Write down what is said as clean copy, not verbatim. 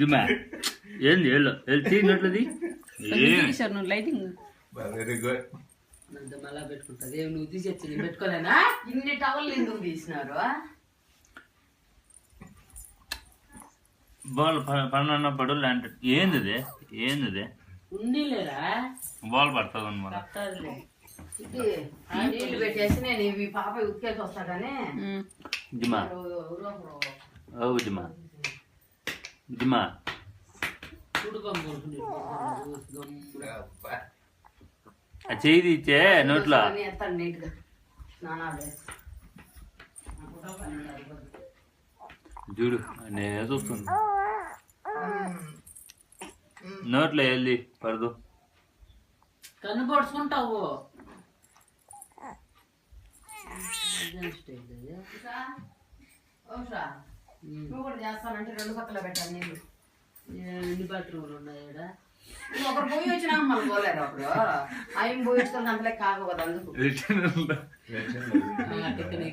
జిమా ఏంది తీసినట్లది lighting very good. మళ్ళా పెట్టుకుంటది నువ్వు తీసేచ్చి నేను పెట్టుకోలేనా ఇన్ని టవల్ ఎందుకు తీసినారు బాల్ పడినప్పుడు లాంటి ఏంది ఉంది లేరా బాల్ పడుతుంది అనమాట. నీళ్ళు పెట్టేసి నేను ఇవి పాప ఉతికేసి వస్తా కానీ జిమా ఓ జిమా జిమా ఆ చేయి ఇచ్చే నోట్లో ఎత్తాను నీట్గా స్నానాలు చూడు నేనే చూస్తున్నా నోట్లో వెళ్ళి పడదు కన్ను పొడుచుకుంటావు నువ్వు కూడా చేస్తానంటే 2 పక్కల పెట్టాను నీళ్ళు. ఎన్ని బాత్రూమ్లు ఉన్నాయి ఇక్కడ ఒకరు పోయి వచ్చినాక మనం పోలేరు అప్పుడు ఆయన పోయి వచ్చుకొని అంతలే కాకపోతే అందుకు టిఫిన్